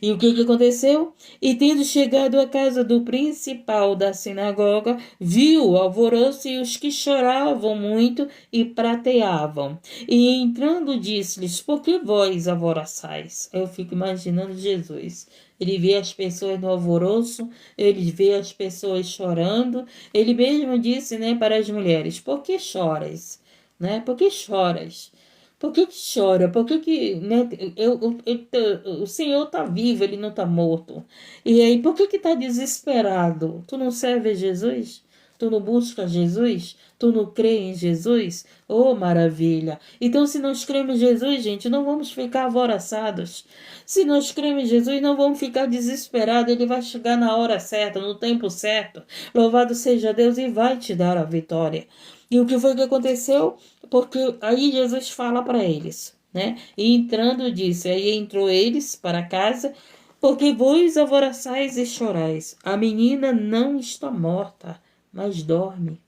E o que aconteceu? E tendo chegado à casa do principal da sinagoga, viu o alvoroço e os que choravam muito e prateavam. E entrando disse-lhes: por que vós alvoroçais? Eu fico imaginando Jesus. Ele vê as pessoas no alvoroço, ele vê as pessoas chorando. Ele mesmo disse, né, para as mulheres: por que choras? Né? Por que choras? Por que chora? Por que né, o Senhor está vivo, ele não está morto? E aí, por que está desesperado? Tu não serve a Jesus? Tu não busca Jesus? Tu não crê em Jesus? Oh, maravilha! Então, se nós cremos em Jesus, gente, não vamos ficar alvoroçados. Se nós cremos em Jesus, não vamos ficar desesperados. Ele vai chegar na hora certa, no tempo certo. Louvado seja Deus e vai te dar a vitória. E o que foi que aconteceu? Porque aí Jesus fala para eles, né? E entrando disse, aí entrou eles para casa, porque vós alvoroçais e chorais. A menina não está morta, mas dorme.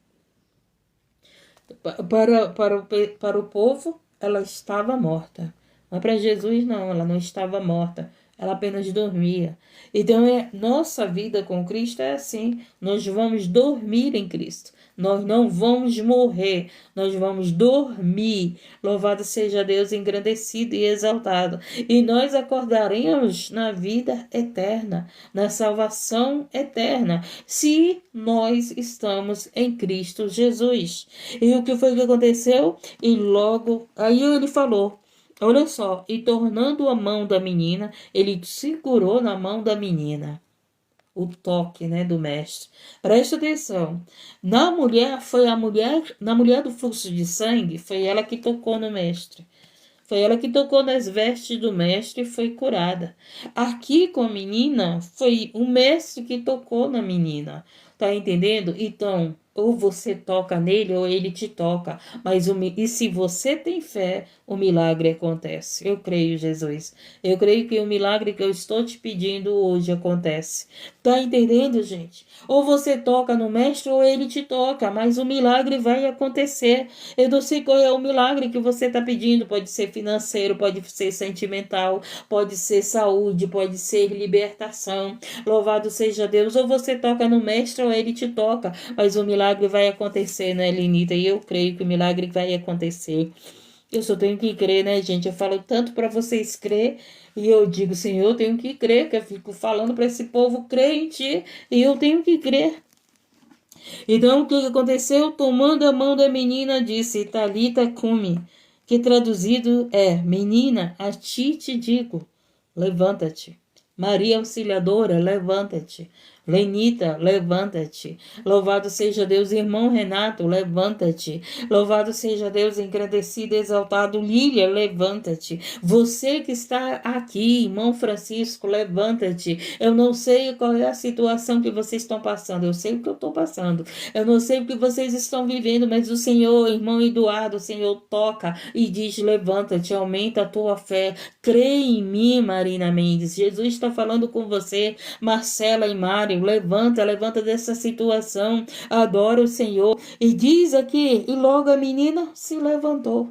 Para o povo, ela estava morta. Mas para Jesus, não, ela não estava morta. Ela apenas dormia. Então, nossa vida com Cristo é assim. Nós vamos dormir em Cristo. Nós não vamos morrer, nós vamos dormir. Louvado seja Deus, engrandecido e exaltado. E nós acordaremos na vida eterna, na salvação eterna, se nós estamos em Cristo Jesus. E o que foi que aconteceu? E logo, aí ele falou, olha só, e tornando a mão da menina, ele segurou na mão da menina. O toque, né, do mestre. Presta atenção. Na mulher do fluxo de sangue, foi ela que tocou no mestre. Foi ela que tocou nas vestes do mestre e foi curada. Aqui com a menina, foi o mestre que tocou na menina. Tá entendendo? Então, ou você toca nele ou ele te toca. E se você tem fé, o milagre acontece. Eu creio, Jesus. Eu creio que o milagre que eu estou te pedindo hoje acontece. Tá entendendo, gente? Ou você toca no mestre ou ele te toca, mas o milagre vai acontecer. Eu não sei qual é o milagre que você está pedindo. Pode ser financeiro, pode ser sentimental, pode ser saúde, pode ser libertação. Louvado seja Deus. Ou você toca no mestre ou ele te toca, mas o milagre vai acontecer, né, Lenita? E eu creio que o milagre vai acontecer. Eu só tenho que crer, né, gente? Eu falo tanto para vocês crer e eu digo, Senhor, eu tenho que crer, que eu fico falando para esse povo crer em ti e eu tenho que crer. Então, o que aconteceu? Tomando a mão da menina, disse, Talita cumi, que traduzido é, menina, a ti te digo, levanta-te. Maria Auxiliadora, levanta-te. Lenita, levanta-te. Louvado seja Deus, irmão Renato, levanta-te. Louvado seja Deus, engrandecido, exaltado. Lília, levanta-te. Você que está aqui, irmão Francisco, levanta-te. Eu não sei qual é a situação que vocês estão passando, eu sei o que eu estou passando. Eu não sei o que vocês estão vivendo, mas o Senhor, irmão Eduardo, o Senhor toca e diz, levanta-te, aumenta a tua fé. Crê em mim, Marina Mendes. Jesus está falando com você, Marcela e Mário. Levanta dessa situação, adora o Senhor. E diz aqui, e logo a menina se levantou.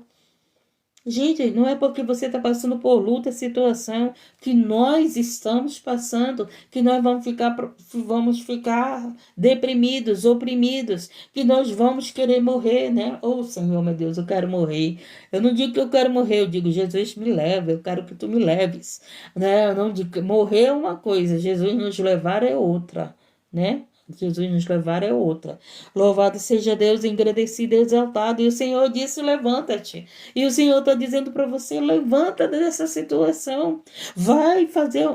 Gente, não é porque você está passando por luta, situação, que nós estamos passando, que nós vamos ficar deprimidos, oprimidos, que nós vamos querer morrer, né? Oh, Senhor, meu Deus, eu quero morrer. Eu não digo que eu quero morrer, eu digo, Jesus me leva, eu quero que tu me leves, né? Eu não digo, morrer é uma coisa, Jesus nos levar é outra, né? Jesus nos levar é outra. Louvado seja Deus, engrandecido e exaltado. E o Senhor disse, levanta-te. E o Senhor está dizendo para você, levanta dessa situação. Vai fazer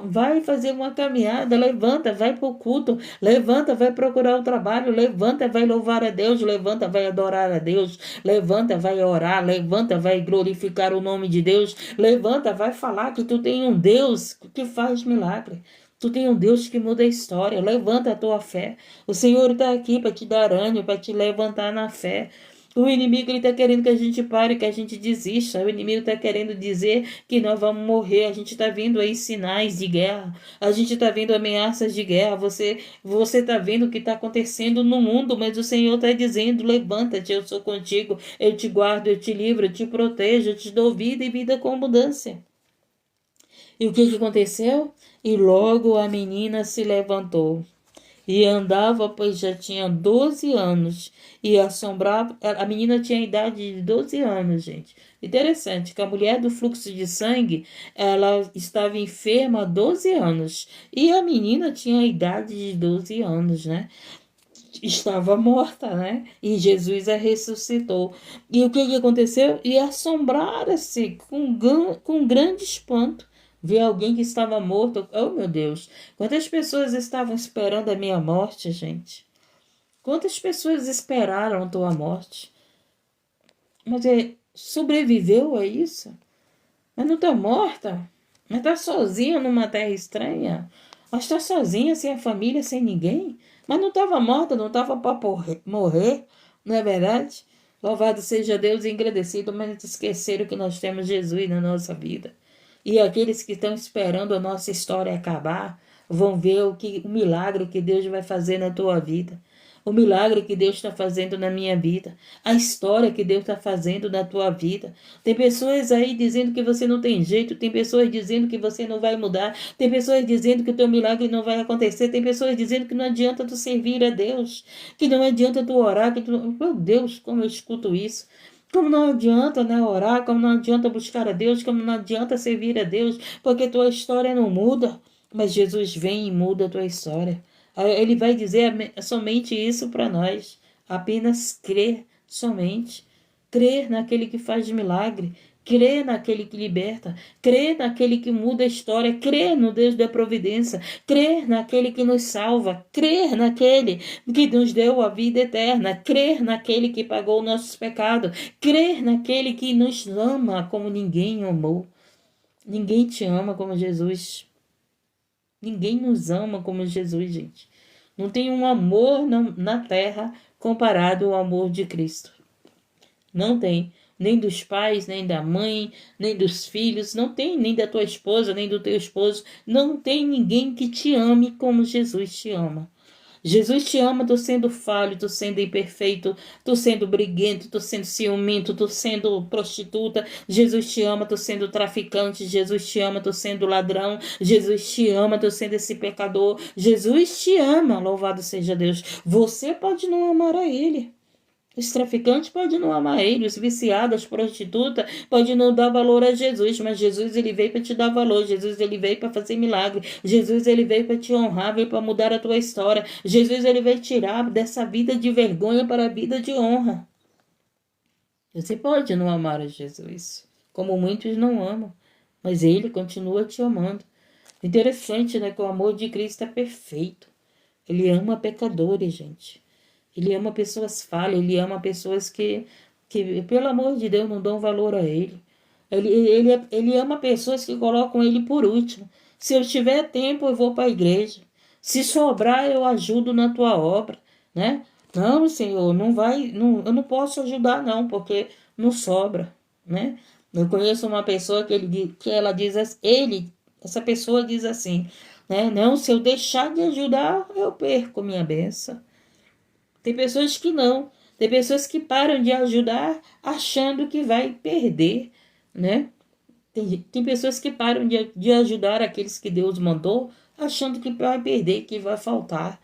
uma caminhada, levanta, vai para o culto, levanta, vai procurar o trabalho, levanta, vai louvar a Deus, levanta, vai adorar a Deus, levanta, vai orar, levanta, vai glorificar o nome de Deus, levanta, vai falar que tu tem um Deus que faz milagre. Tu tem um Deus que muda a história. Levanta a tua fé. O Senhor está aqui para te dar ânimo, para te levantar na fé. O inimigo está querendo que a gente pare, que a gente desista. O inimigo está querendo dizer que nós vamos morrer. A gente está vendo aí sinais de guerra. A gente está vendo ameaças de guerra. Você está vendo o que está acontecendo no mundo, mas o Senhor está dizendo, levanta-te, eu sou contigo. Eu te guardo, eu te livro, eu te protejo, eu te dou vida e vida com abundância. E o que aconteceu? E logo a menina se levantou e andava, pois já tinha 12 anos, e assombrava. A menina tinha a idade de 12 anos, gente. Interessante que a mulher do fluxo de sangue, ela estava enferma há 12 anos, e a menina tinha a idade de 12 anos, né? Estava morta, né? E Jesus a ressuscitou. E o que aconteceu? E assombraram-se com grande espanto. Ver alguém que estava morto. Oh, meu Deus. Quantas pessoas estavam esperando a minha morte, gente? Quantas pessoas esperaram a tua morte? Mas sobreviveu a isso? Mas não está morta? Mas está sozinha numa terra estranha? Mas está sozinha, sem a família, sem ninguém? Mas não estava morta, não estava para morrer, não é verdade? Louvado seja Deus e engrandecido, mas esqueceram que nós temos Jesus na nossa vida. E aqueles que estão esperando a nossa história acabar, vão ver o milagre que Deus vai fazer na tua vida. o milagre que Deus está fazendo na minha vida, a história que Deus está fazendo na tua vida. Tem pessoas aí dizendo que você não tem jeito, tem pessoas dizendo que você não vai mudar, tem pessoas dizendo que o teu milagre não vai acontecer, tem pessoas dizendo que não adianta tu servir a Deus, que não adianta tu orar, que tu... Meu Deus, como eu escuto isso. Como não adianta, né, orar, como não adianta buscar a Deus, como não adianta servir a Deus, porque tua história não muda. Mas Jesus vem e muda a tua história. Ele vai dizer somente isso para nós. Apenas crer somente. Crer naquele que faz milagre. Crer naquele que liberta. Crer naquele que muda a história. Crer no Deus da providência. Crer naquele que nos salva. Crer naquele que nos deu a vida eterna. Crer naquele que pagou o nossos pecados. Crer naquele que nos ama como ninguém amou. Ninguém te ama como Jesus. Ninguém nos ama como Jesus, gente. Não tem um amor na terra comparado ao amor de Cristo. Não tem. Nem dos pais, nem da mãe, nem dos filhos. Não tem nem da tua esposa, nem do teu esposo. Não tem ninguém que te ame como Jesus te ama. Jesus te ama, tu sendo falho, tu sendo imperfeito, tu sendo briguento, tu sendo ciumento, tu sendo prostituta. Jesus te ama, tu sendo traficante. Jesus te ama, tu sendo ladrão. Jesus te ama, tu sendo esse pecador. Jesus te ama, louvado seja Deus. Você pode não amar a Ele. Os traficantes podem não amar ele, os viciados, as prostitutas, podem não dar valor a Jesus, mas Jesus ele veio para te dar valor, Jesus ele veio para fazer milagre, Jesus ele veio para te honrar, veio para mudar a tua história, Jesus ele veio tirar dessa vida de vergonha para a vida de honra. Você pode não amar a Jesus, como muitos não amam, mas ele continua te amando. Interessante, né, que o amor de Cristo é perfeito. Ele ama pecadores, gente. Ele ama pessoas falhas, ele ama pessoas que, pelo amor de Deus, não dão valor a ele. Ele ama pessoas que colocam ele por último. Se eu tiver tempo, eu vou para a igreja. Se sobrar, eu ajudo na tua obra, né? Não, Senhor, não vai, não, eu não posso ajudar não, porque não sobra, né? Eu conheço uma pessoa que ela diz assim, essa pessoa diz assim, né? Não, se eu deixar de ajudar, eu perco minha bênção. Tem pessoas que não. Tem pessoas que param de ajudar achando que vai perder, né? Tem pessoas que param de ajudar aqueles que Deus mandou achando que vai perder, que vai faltar.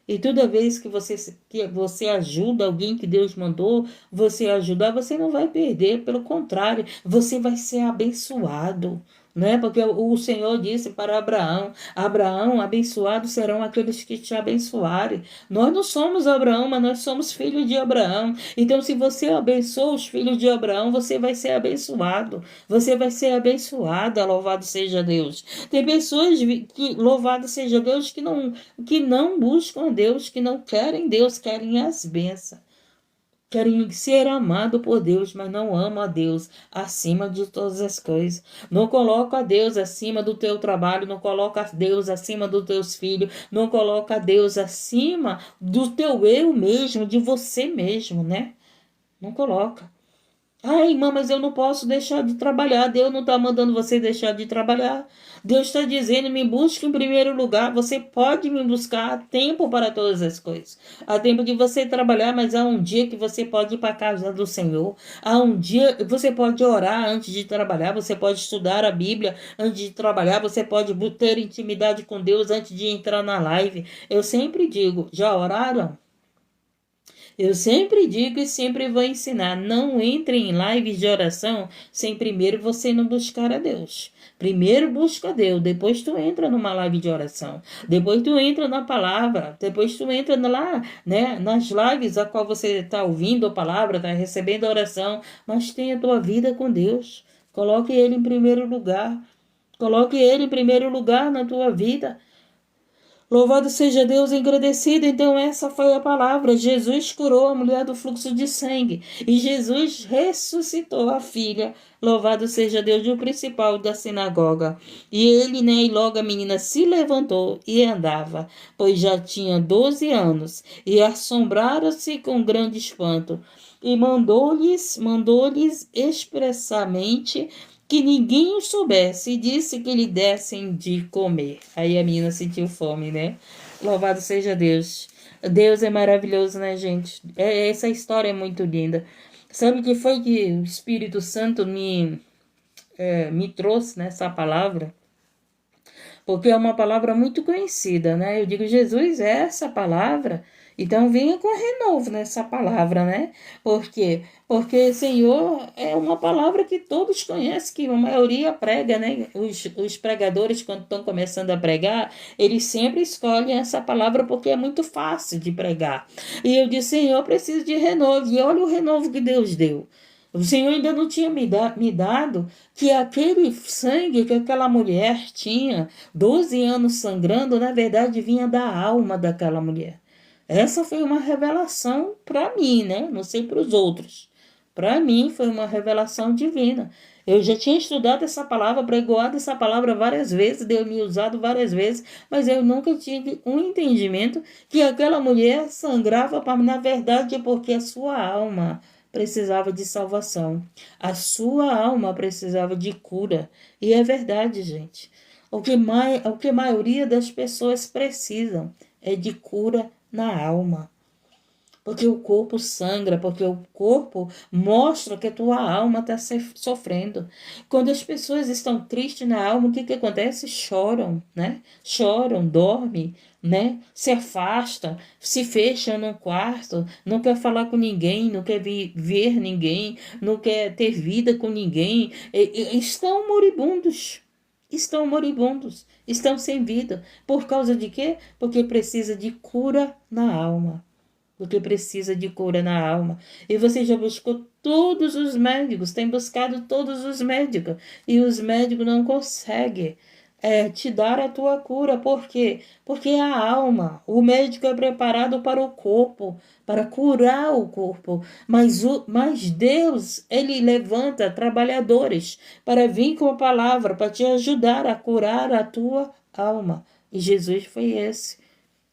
E toda vez que você ajuda alguém que Deus mandou você ajudar, você não vai perder. Pelo contrário, você vai ser abençoado. Né? Porque o Senhor disse para Abraão, Abraão, abençoados serão aqueles que te abençoarem. Nós não somos Abraão, mas nós somos filhos de Abraão. Então, se você abençoa os filhos de Abraão, você vai ser abençoado. Você vai ser abençoada, louvado seja Deus. Tem pessoas que, louvado seja Deus, que não buscam a Deus, que não querem Deus, querem as bênçãos. Querem ser amado por Deus, mas não amam a Deus acima de todas as coisas. Não coloca a Deus acima do teu trabalho, não coloca a Deus acima dos teus filhos, não coloca a Deus acima do teu eu mesmo, de você mesmo, né? Não coloca. Ai, irmã, mas eu não posso deixar de trabalhar. Deus não está mandando você deixar de trabalhar. Deus está dizendo, me busque em primeiro lugar. Você pode me buscar. Há tempo para todas as coisas. Há tempo de você trabalhar, mas há um dia que você pode ir para a casa do Senhor. Há um dia que você pode orar antes de trabalhar. Você pode estudar a Bíblia antes de trabalhar. Você pode ter intimidade com Deus antes de entrar na live. Eu sempre digo, já oraram? Eu sempre digo e sempre vou ensinar, não entre em lives de oração sem primeiro você não buscar a Deus. Primeiro busca a Deus, depois tu entra numa live de oração, depois tu entra na palavra, depois tu entra lá, né, nas lives a qual você está ouvindo a palavra, está recebendo a oração, mas tenha a tua vida com Deus. Coloque Ele em primeiro lugar. Coloque Ele em primeiro lugar na tua vida. Louvado seja Deus, engrandecido. Então essa foi a palavra. Jesus curou a mulher do fluxo de sangue. E Jesus ressuscitou a filha. Louvado seja Deus, o principal da sinagoga. E ele, né, e logo a menina se levantou e andava, pois já tinha 12 anos. E assombraram-se com grande espanto. E mandou-lhes expressamente que ninguém o soubesse, e disse que lhe dessem de comer. Aí a menina sentiu fome, né? Louvado seja Deus. Deus é maravilhoso, né, gente? Essa história é muito linda. Sabe o que foi que o Espírito Santo me trouxe nessa palavra? Porque é uma palavra muito conhecida, né? Eu digo, Jesus é essa palavra, então venha com renovo nessa palavra, né? Por quê? Porque Senhor é uma palavra que todos conhecem, que a maioria prega, né? Os pregadores, quando estão começando a pregar, eles sempre escolhem essa palavra porque é muito fácil de pregar. E eu disse, Senhor, eu preciso de renovo, e olha o renovo que Deus deu. O Senhor ainda não tinha me dado que aquele sangue que aquela mulher tinha, 12 anos sangrando, na verdade vinha da alma daquela mulher. Essa foi uma revelação para mim, né? Não sei para os outros. Para mim foi uma revelação divina. Eu já tinha estudado essa palavra, pregoado essa palavra várias vezes, Deus me usado várias vezes, mas eu nunca tive um entendimento que aquela mulher sangrava, na verdade, é porque a sua alma precisava de salvação. A sua alma precisava de cura. E é verdade, gente. O que a maioria das pessoas precisam é de cura na alma. Porque o corpo sangra, porque o corpo mostra que a tua alma está sofrendo. Quando as pessoas estão tristes na alma, o que acontece? Choram, né? Choram, dormem, né? Se afastam, se fecham num quarto, não quer falar com ninguém, não quer ver ninguém, não quer ter vida com ninguém. Estão moribundos. Estão moribundos, estão sem vida. Por causa de quê? Porque precisa de cura na alma, porque precisa de cura na alma. E você já buscou todos os médicos, tem buscado todos os médicos, e os médicos não conseguem te dar a tua cura. Por quê? Porque a alma, o médico é preparado para o corpo, para curar o corpo, mas Deus, ele levanta trabalhadores para vir com a palavra, para te ajudar a curar a tua alma. E Jesus foi esse.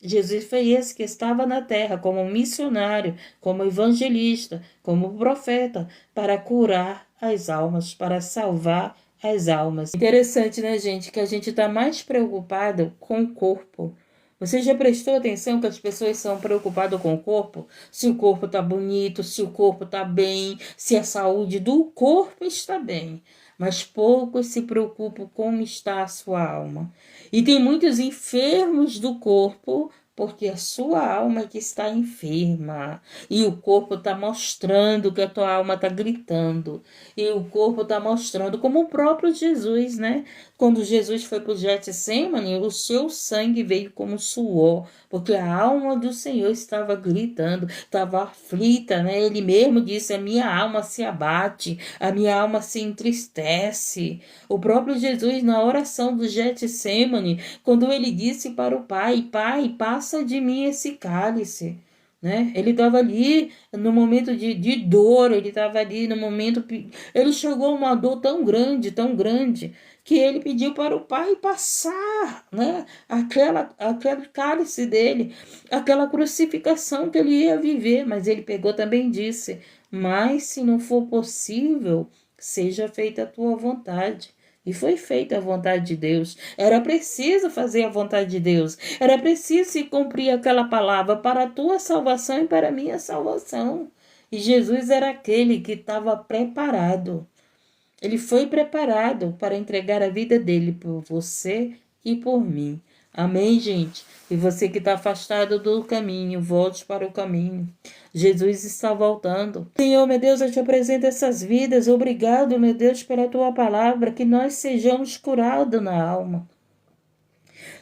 Jesus foi esse que estava na terra como um missionário, como evangelista, como profeta, para curar as almas, para salvar as almas. Interessante, né, gente, que a gente está mais preocupado com o corpo. Você já prestou atenção que as pessoas são preocupadas com o corpo? Se o corpo está bonito, se o corpo está bem, se a saúde do corpo está bem. Mas poucos se preocupam como está a sua alma. E tem muitos enfermos do corpo, porque a sua alma é que está enferma. E o corpo está mostrando que a tua alma está gritando. E o corpo está mostrando, como o próprio Jesus, né? Quando Jesus foi para o Getsemane, o seu sangue veio como suor, porque a alma do Senhor estava gritando, estava aflita, né? Ele mesmo disse, a minha alma se abate, a minha alma se entristece. O próprio Jesus, na oração do Getsemane, quando ele disse para o Pai, Pai, passa de mim esse cálice, né? Ele estava ali no momento de dor, ele estava ali no momento... Ele chegou a uma dor tão grande, que ele pediu para o Pai passar, né? Aquele cálice dele, aquela crucificação que ele ia viver, mas ele pegou também e disse, mas se não for possível, seja feita a tua vontade. E foi feita a vontade de Deus. Era preciso fazer a vontade de Deus. Era preciso se cumprir aquela palavra para a tua salvação e para a minha salvação. E Jesus era aquele que estava preparado. Ele foi preparado para entregar a vida dele por você e por mim. Amém, gente? E você que está afastado do caminho, volte para o caminho. Jesus está voltando. Senhor, meu Deus, eu te apresento essas vidas. Obrigado, meu Deus, pela tua palavra, que nós sejamos curados na alma.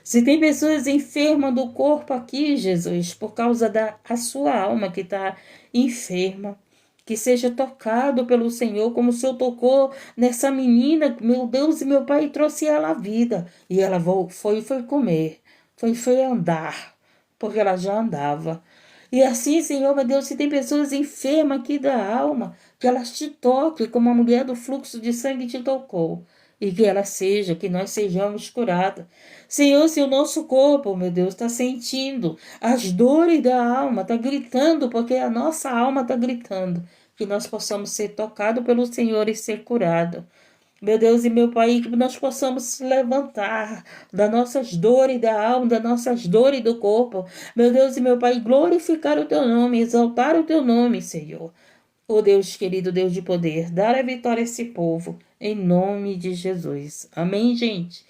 Se tem pessoas enfermas do corpo aqui, Jesus, por causa da sua alma que está enferma, que seja tocado pelo Senhor, como o Senhor tocou nessa menina, meu Deus, e meu Pai trouxe ela à vida. E ela foi comer, foi andar, porque ela já andava. E assim, Senhor, meu Deus, se tem pessoas enfermas aqui da alma, que elas te toquem, como a mulher do fluxo de sangue te tocou. E que nós sejamos curados. Senhor, se o nosso corpo, meu Deus, está sentindo as dores da alma, está gritando, porque a nossa alma está gritando, que nós possamos ser tocados pelo Senhor e ser curados. Meu Deus e meu Pai, que nós possamos se levantar das nossas dores da alma, das nossas dores do corpo. Meu Deus e meu Pai, glorificar o teu nome, exaltar o teu nome, Senhor. Oh Deus querido, Deus de poder, dar a vitória a esse povo, em nome de Jesus. Amém, gente?